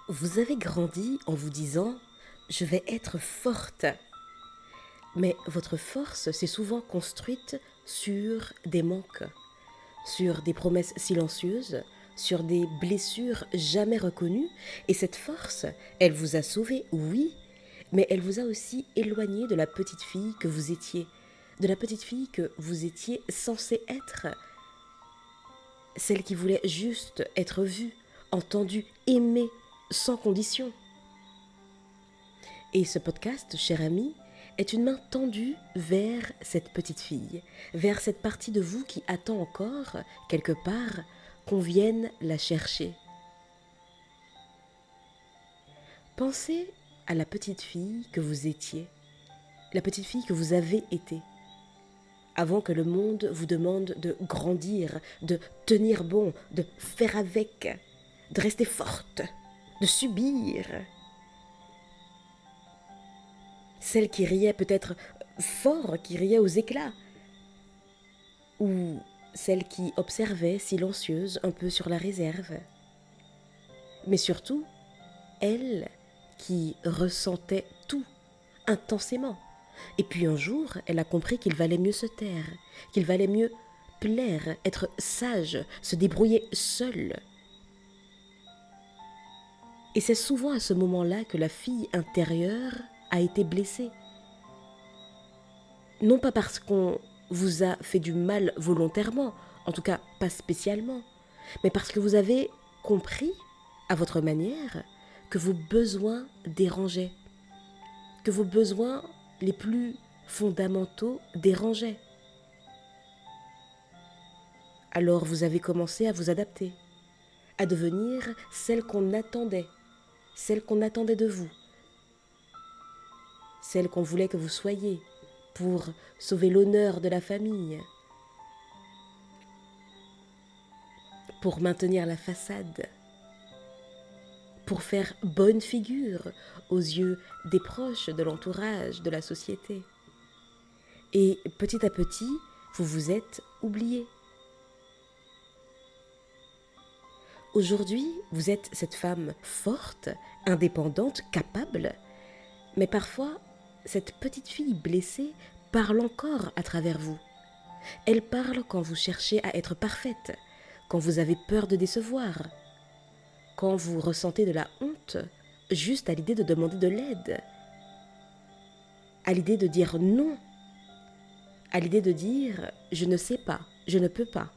Vous avez grandi en vous disant « je vais être forte ». Mais votre force s'est souvent construite sur des manques, sur des promesses silencieuses, sur des blessures jamais reconnues. Et cette force, elle vous a sauvé, oui, mais elle vous a aussi éloigné de la petite fille que vous étiez, de la petite fille que vous étiez censée être, celle qui voulait juste être vue, entendue, aimée, sans condition. Et ce podcast, cher ami, est une main tendue vers cette petite fille, vers cette partie de vous qui attend encore, quelque part, qu'on vienne la chercher. Pensez à la petite fille que vous étiez, la petite fille que vous avez été, avant que le monde vous demande de grandir, de tenir bon, de faire avec, de rester forte, de subir. Celle qui riait peut-être fort, qui riait aux éclats, ou celle qui observait silencieuse un peu sur la réserve. Mais surtout, elle qui ressentait tout intensément. Et puis un jour, elle a compris qu'il valait mieux se taire, qu'il valait mieux plaire, être sage, se débrouiller seule. Et c'est souvent à ce moment-là que la fille intérieure a été blessée. Non pas parce qu'on vous a fait du mal volontairement, en tout cas pas spécialement, mais parce que vous avez compris, à votre manière, que vos besoins dérangeaient, que vos besoins les plus fondamentaux dérangeaient. Alors vous avez commencé à vous adapter, à devenir celle qu'on attendait de vous, celle qu'on voulait que vous soyez pour sauver l'honneur de la famille, pour maintenir la façade, pour faire bonne figure aux yeux des proches, de l'entourage, de la société. Et petit à petit, vous vous êtes oublié. Aujourd'hui, vous êtes cette femme forte, indépendante, capable, mais parfois, cette petite fille blessée parle encore à travers vous. Elle parle quand vous cherchez à être parfaite, quand vous avez peur de décevoir, quand vous ressentez de la honte juste à l'idée de demander de l'aide, à l'idée de dire non, à l'idée de dire je ne sais pas, je ne peux pas,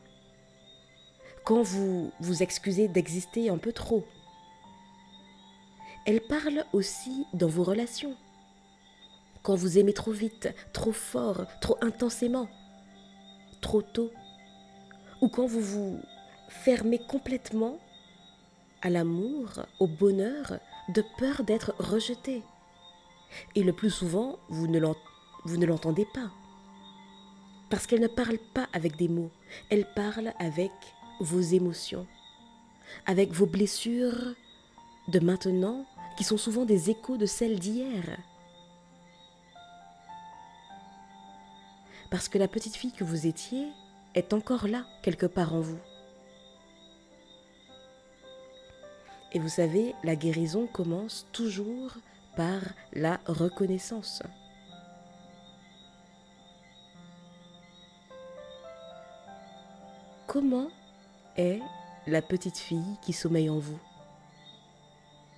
quand vous vous excusez d'exister un peu trop. Elle parle aussi dans vos relations, quand vous aimez trop vite, trop fort, trop intensément, trop tôt, ou quand vous vous fermez complètement à l'amour, au bonheur, de peur d'être rejeté. Et le plus souvent, vous ne l'entendez pas. Parce qu'elle ne parle pas avec des mots, elle parle avec vos émotions, avec vos blessures de maintenant, qui sont souvent des échos de celles d'hier. Parce que la petite fille que vous étiez est encore là, quelque part en vous. Et vous savez, la guérison commence toujours par la reconnaissance. Comment est la petite fille qui sommeille en vous?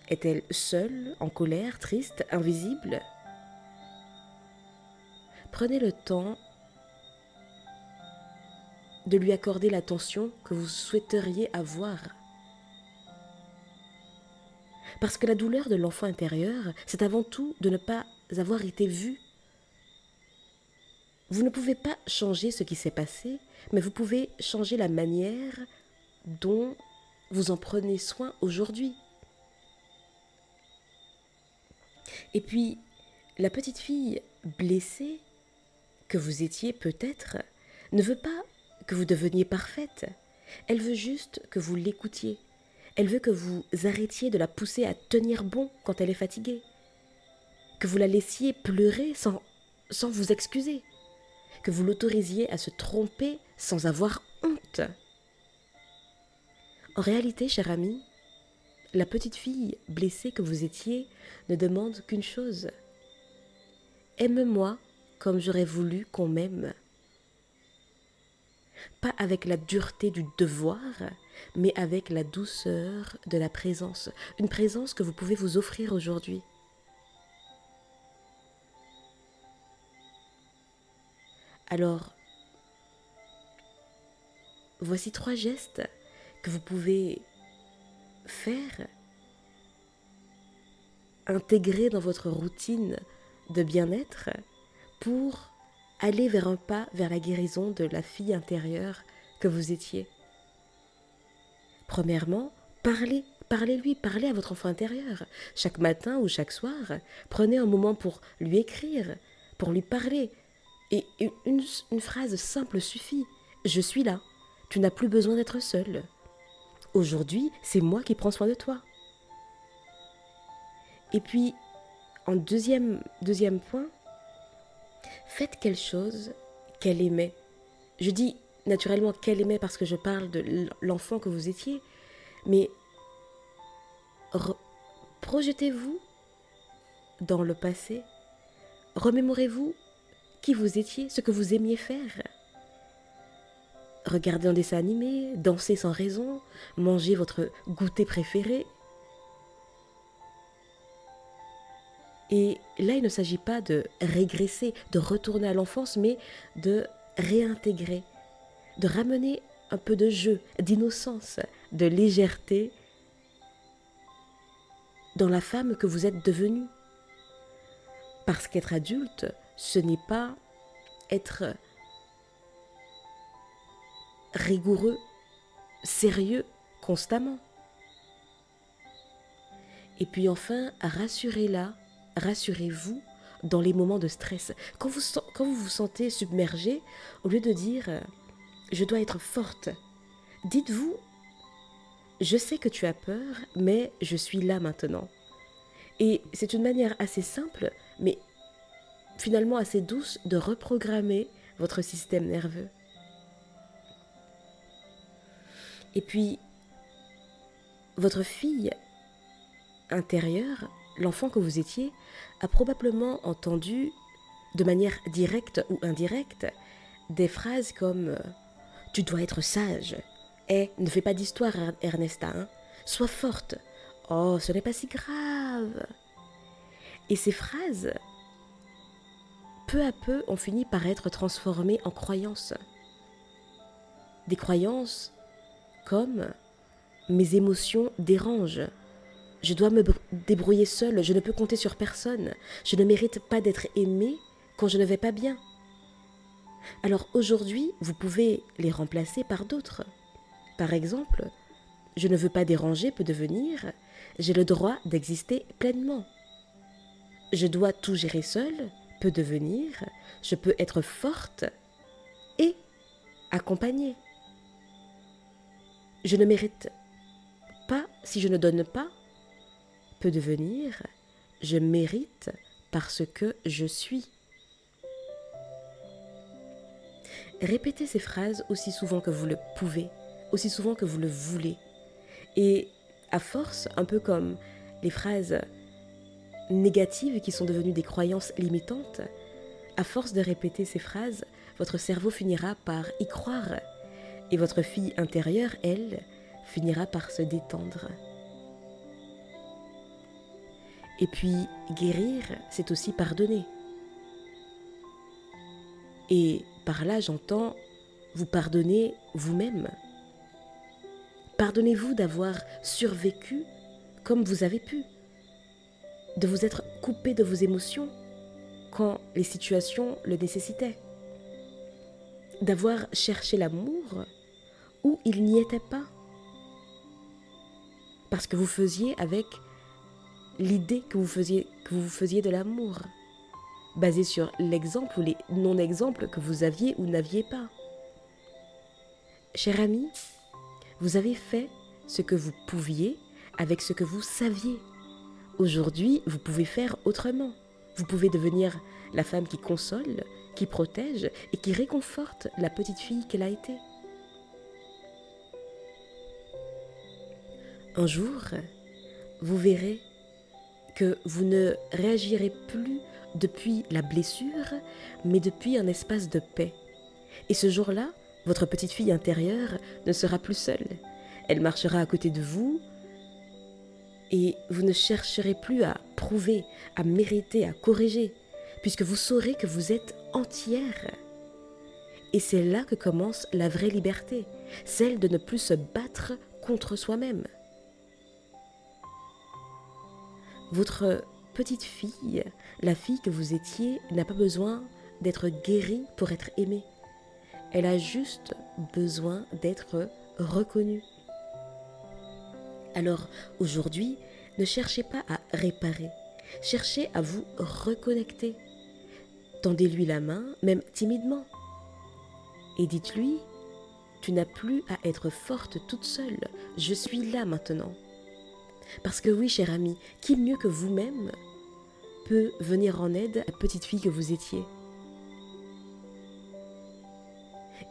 Est-elle seule, en colère, triste, invisible? Prenez le temps de lui accorder l'attention que vous souhaiteriez avoir. Parce que la douleur de l'enfant intérieur, c'est avant tout de ne pas avoir été vu. Vous ne pouvez pas changer ce qui s'est passé, mais vous pouvez changer la manière dont vous en prenez soin aujourd'hui. Et puis, la petite fille blessée que vous étiez peut-être ne veut pas que vous deveniez parfaite. Elle veut juste que vous l'écoutiez. Elle veut que vous arrêtiez de la pousser à tenir bon quand elle est fatiguée. Que vous la laissiez pleurer sans vous excuser. Que vous l'autorisiez à se tromper sans avoir honte. En réalité, cher ami, la petite fille blessée que vous étiez ne demande qu'une chose. Aime-moi comme j'aurais voulu qu'on m'aime. Pas avec la dureté du devoir, mais avec la douceur de la présence. Une présence que vous pouvez vous offrir aujourd'hui. Alors, voici 3 gestes que vous pouvez faire, intégrer dans votre routine de bien-être pour aller vers un pas vers la guérison de la fille intérieure que vous étiez. Premièrement, parlez-lui, parlez à votre enfant intérieur. Chaque matin ou chaque soir, prenez un moment pour lui écrire, pour lui parler. Et une phrase simple suffit. Je suis là. Tu n'as plus besoin d'être seul. Aujourd'hui, c'est moi qui prends soin de toi. Et puis, en deuxième point, faites quelque chose qu'elle aimait. Je dis naturellement qu'elle aimait parce que je parle de l'enfant que vous étiez, mais projetez-vous dans le passé. Remémorez-vous qui vous étiez, ce que vous aimiez faire. Regardez un dessin animé, danser sans raison, manger votre goûter préféré. Et là, il ne s'agit pas de régresser, de retourner à l'enfance, mais de réintégrer, de ramener un peu de jeu, d'innocence, de légèreté dans la femme que vous êtes devenue. Parce qu'être adulte, ce n'est pas être rigoureux, sérieux, constamment. Et puis enfin, rassurez-vous dans les moments de stress. Quand vous vous sentez submergé, au lieu de dire « je dois être forte », dites-vous « je sais que tu as peur, mais je suis là maintenant ». Et c'est une manière assez simple, mais finalement assez douce de reprogrammer votre système nerveux. Et puis, votre fille intérieure, l'enfant que vous étiez, a probablement entendu, de manière directe ou indirecte, des phrases comme « Tu dois être sage »,« ne fais pas d'histoire, Ernesta, hein. Sois forte »,« Oh, ce n'est pas si grave ». Et ces phrases, peu à peu, ont fini par être transformées en croyances. Des croyances comme « Mes émotions dérangent ». Je dois me débrouiller seule, je ne peux compter sur personne. Je ne mérite pas d'être aimée quand je ne vais pas bien. Alors aujourd'hui, vous pouvez les remplacer par d'autres. Par exemple, je ne veux pas déranger peut devenir j'ai le droit d'exister pleinement. Je dois tout gérer seule peut devenir je peux être forte et accompagnée. Je ne mérite pas si je ne donne pas peut devenir je mérite parce que je suis. Répétez ces phrases aussi souvent que vous le pouvez, aussi souvent que vous le voulez. Et à force, un peu comme les phrases négatives qui sont devenues des croyances limitantes, à force de répéter ces phrases, votre cerveau finira par y croire et votre fille intérieure, elle, finira par se détendre. Et puis, guérir, c'est aussi pardonner. Et par là, j'entends vous pardonner vous-même. Pardonnez-vous d'avoir survécu comme vous avez pu, de vous être coupé de vos émotions quand les situations le nécessitaient, d'avoir cherché l'amour où il n'y était pas, parce que vous faisiez avec l'idée que vous faisiez de l'amour, basée sur l'exemple ou les non-exemples que vous aviez ou n'aviez pas. Cher ami, vous avez fait ce que vous pouviez avec ce que vous saviez. Aujourd'hui, vous pouvez faire autrement. Vous pouvez devenir la femme qui console, qui protège et qui réconforte la petite fille qu'elle a été. Un jour, vous verrez que vous ne réagirez plus depuis la blessure, mais depuis un espace de paix. Et ce jour-là, votre petite fille intérieure ne sera plus seule. Elle marchera à côté de vous et vous ne chercherez plus à prouver, à mériter, à corriger, puisque vous saurez que vous êtes entière. Et c'est là que commence la vraie liberté, celle de ne plus se battre contre soi-même. Votre petite fille, la fille que vous étiez, n'a pas besoin d'être guérie pour être aimée. Elle a juste besoin d'être reconnue. Alors aujourd'hui, ne cherchez pas à réparer, cherchez à vous reconnecter. Tendez-lui la main, même timidement, et dites-lui, tu n'as plus à être forte toute seule, je suis là maintenant. Parce que oui, cher ami, qui mieux que vous-même peut venir en aide à la petite fille que vous étiez?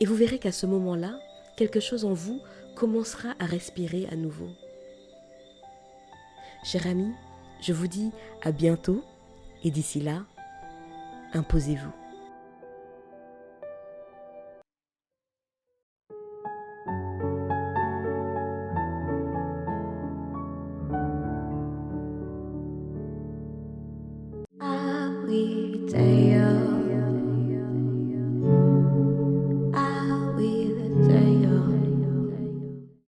Et vous verrez qu'à ce moment-là, quelque chose en vous commencera à respirer à nouveau. Cher ami, je vous dis à bientôt et d'ici là, imposez-vous. Every day